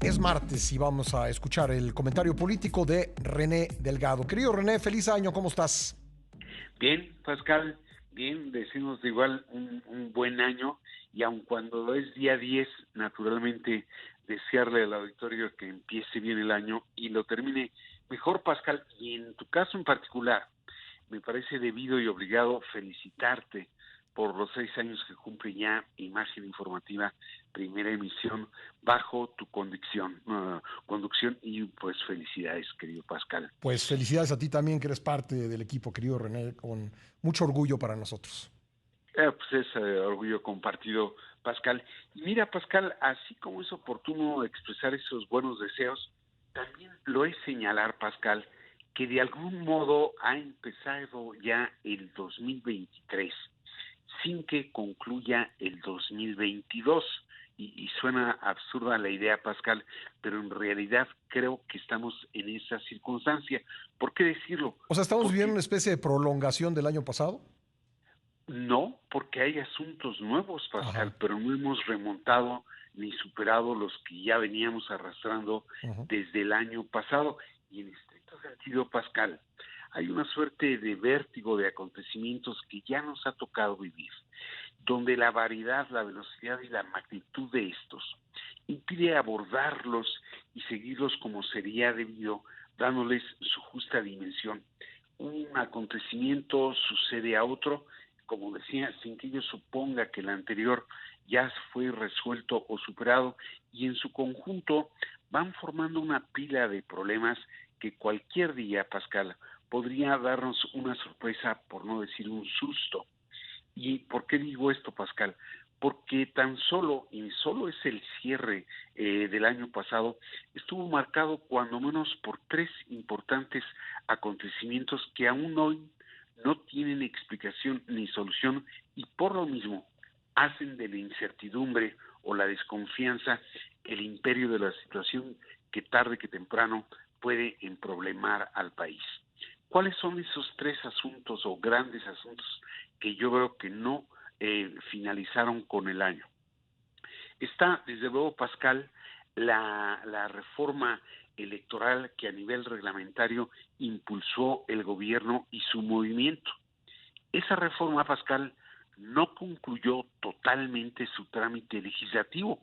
Es martes y vamos a escuchar el comentario político de René Delgado. Querido René, feliz año, ¿cómo estás? Bien, Pascal, bien, decimos igual un buen año y aun cuando es día 10, naturalmente desearle al auditorio que empiece bien el año y lo termine mejor, Pascal, y en tu caso en particular, me parece debido y obligado felicitarte por los 6 años que cumple ya Imagen Informativa, primera emisión, bajo tu conducción y pues felicidades, querido Pascal. Pues felicidades a ti también, que eres parte del equipo, querido René, con mucho orgullo para nosotros. Pues es orgullo compartido, Pascal. Y mira, Pascal, así como es oportuno expresar esos buenos deseos, también lo es señalar, Pascal, que de algún modo ha empezado ya el 2023 sin que concluya el 2022. Y suena absurda la idea, Pascal, pero en realidad creo que estamos en esa circunstancia. ¿Por qué decirlo? O sea, estamos viviendo Porque una especie de prolongación del año pasado. no, porque hay asuntos nuevos, Ajá. Pascal, pero no hemos remontado ni superado los que ya veníamos arrastrando Ujú. desde el año pasado. Y en estricto sentido, Pascal, hay una suerte de vértigo de acontecimientos que ya nos ha tocado vivir, donde la variedad, la velocidad y la magnitud de estos impide abordarlos y seguirlos como sería debido, dándoles su justa dimensión. Un acontecimiento sucede a otro, como decía, sin que ello suponga que el anterior ya fue resuelto o superado, y en su conjunto van formando una pila de problemas que cualquier día, Pascal, podría darnos una sorpresa, por no decir un susto. ¿Y por qué digo esto, Pascal? Porque tan solo, y solo es el cierre del año pasado, estuvo marcado cuando menos por tres importantes acontecimientos que aún hoy no tienen explicación ni solución y por lo mismo hacen de la incertidumbre o la desconfianza el imperio de la situación que tarde que temprano puede emproblemar al país. ¿Cuáles son esos tres asuntos o grandes asuntos que yo veo que no finalizaron con el año? Está, desde luego, Pascal, la reforma electoral que a nivel reglamentario impulsó el gobierno y su movimiento. Esa reforma, Pascal, no concluyó totalmente su trámite legislativo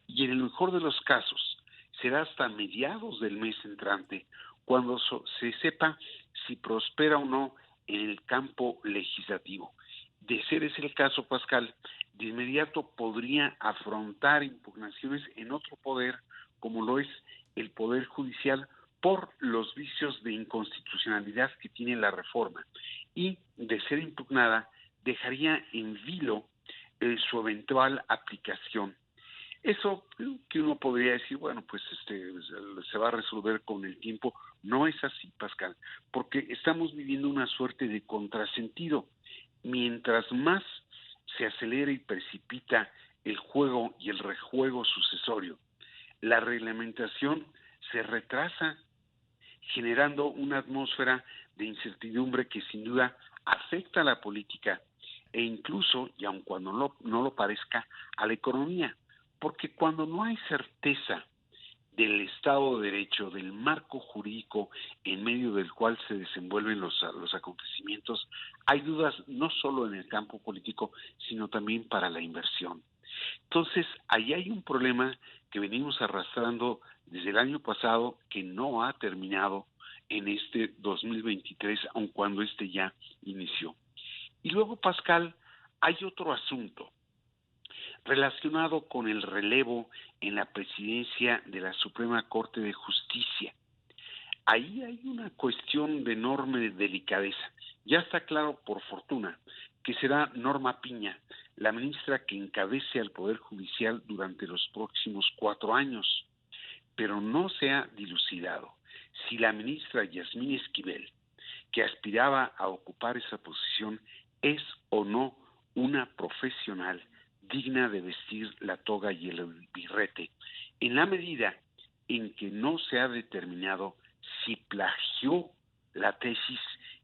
y en el mejor de los casos será hasta mediados del mes entrante cuando se sepa si prospera o no en el campo legislativo. De ser ese el caso, Pascal, de inmediato podría afrontar impugnaciones en otro poder, como lo es el Poder Judicial, por los vicios de inconstitucionalidad que tiene la reforma. Y, de ser impugnada, dejaría en vilo su eventual aplicación. Eso que uno podría decir, bueno, pues se va a resolver con el tiempo. No es así, Pascal, porque estamos viviendo una suerte de contrasentido. Mientras más se acelera y precipita el juego y el rejuego sucesorio, la reglamentación se retrasa, generando una atmósfera de incertidumbre que sin duda afecta a la política e incluso, y aun cuando no lo parezca, a la economía. Porque cuando no hay certeza del Estado de Derecho, del marco jurídico en medio del cual se desenvuelven los acontecimientos, hay dudas no solo en el campo político, sino también para la inversión. Entonces, ahí hay un problema que venimos arrastrando desde el año pasado que no ha terminado en este 2023, aun cuando este ya inició. Y luego, Pascal, hay otro asunto relacionado con el relevo en la presidencia de la Suprema Corte de Justicia. Ahí hay una cuestión de enorme delicadeza. Ya está claro, por fortuna, que será Norma Piña, la ministra que encabece al Poder Judicial durante los próximos 4 años, pero no se ha dilucidado si la ministra Yasmín Esquivel, que aspiraba a ocupar esa posición, es o no una profesional digna de vestir la toga y el birrete, en la medida en que no se ha determinado si plagió la tesis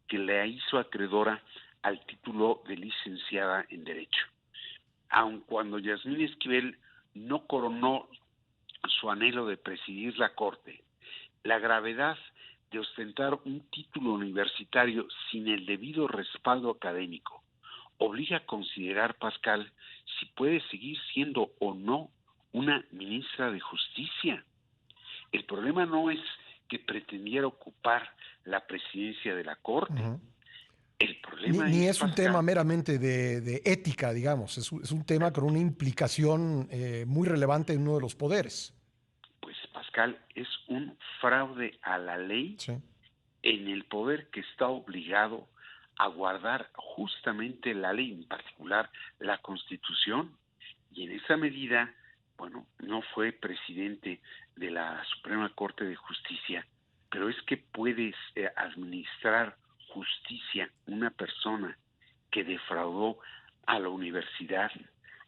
que le hizo acreedora al título de licenciada en Derecho. Aun cuando Yasmín Esquivel no coronó su anhelo de presidir la Corte, la gravedad de ostentar un título universitario sin el debido respaldo académico, obliga a considerar, Pascal, si puede seguir siendo o no una ministra de Justicia. El problema no es que pretendiera ocupar la presidencia de la Corte. Uh-huh. El problema Ni es, es un Pascal, tema meramente de ética, digamos, es un tema con una implicación muy relevante en uno de los poderes. pues Pascal, es un fraude a la ley Sí. en el poder que está obligado a guardar justamente la ley, en particular la Constitución, y en esa medida, bueno, no fue presidente de la Suprema Corte de Justicia, pero es que puedes administrar justicia una persona que defraudó a la universidad,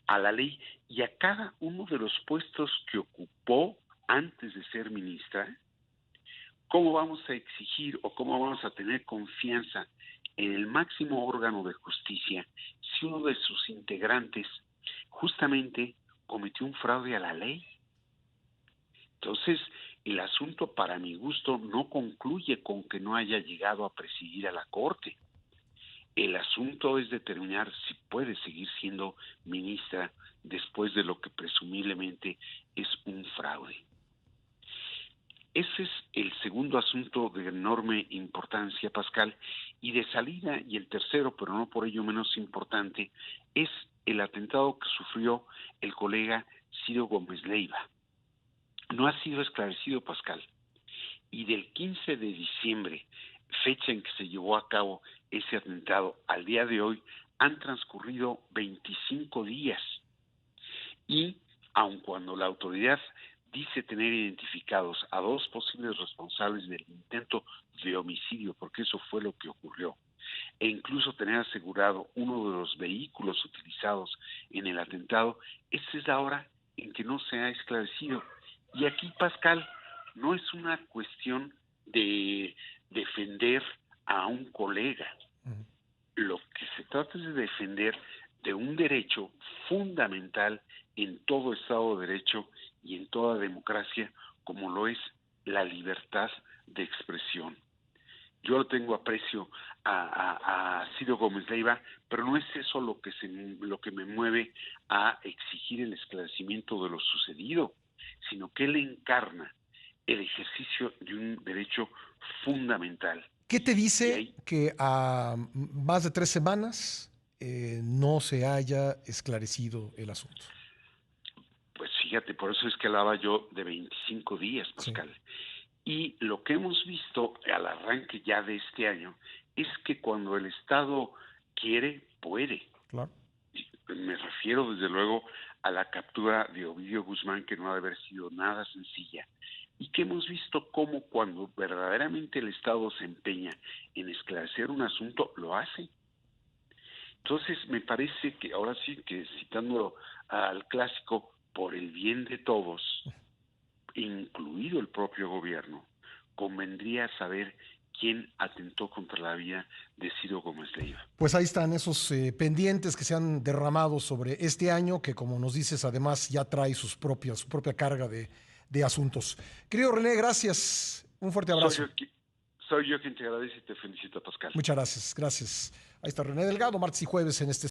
a la ley y a cada uno de los puestos que ocupó antes de ser ministra. ¿Cómo vamos a exigir o cómo vamos a tener confianza en el máximo órgano de justicia si uno de sus integrantes justamente cometió un fraude a la ley? Entonces, el asunto, para mi gusto, no concluye con que no haya llegado a presidir a la Corte. El asunto es determinar si puede seguir siendo ministra después de lo que presumiblemente es un fraude. Ese es el segundo asunto de enorme importancia, Pascal, y de salida, y el tercero, pero no por ello menos importante, es el atentado que sufrió el colega Ciro Gómez Leiva. No ha sido esclarecido, Pascal, y del 15 de diciembre, fecha en que se llevó a cabo ese atentado, al día de hoy, han transcurrido 25 días, y aun cuando la autoridad dice tener identificados a dos posibles responsables del intento de homicidio, porque eso fue lo que ocurrió, e incluso tener asegurado uno de los vehículos utilizados en el atentado, esta es la hora en que no se ha esclarecido. Y aquí, Pascal, no es una cuestión de defender a un colega. Uh-huh. Lo que se trata es de defender de un derecho fundamental en todo Estado de Derecho y en toda democracia, como lo es la libertad de expresión. Yo lo tengo aprecio a Ciro Gómez Leiva, pero no es eso lo que me mueve a exigir el esclarecimiento de lo sucedido, sino que él encarna el ejercicio de un derecho fundamental. ¿Qué te dice que a más de 3 semanas no se haya esclarecido el asunto? Pues fíjate, por eso es que hablaba yo de 25 días, Pascal. Sí. Y lo que hemos visto al arranque ya de este año es que cuando el Estado quiere, puede. Claro. Me refiero desde luego a la captura de Ovidio Guzmán, que no ha de haber sido nada sencilla, y que hemos visto cómo cuando verdaderamente el Estado se empeña en esclarecer un asunto, lo hace. Entonces me parece que ahora sí que, citando al clásico, por el bien de todos, incluido el propio gobierno, convendría saber quién atentó contra la vida de Ciro Gómez Leiva. Pues ahí están esos pendientes que se han derramado sobre este año, que como nos dices, además ya trae su propia carga de asuntos. Querido René, gracias. Un fuerte abrazo. Soy yo quien te agradece y te felicito, Pascal. Muchas gracias. Ahí está René Delgado, martes y jueves en este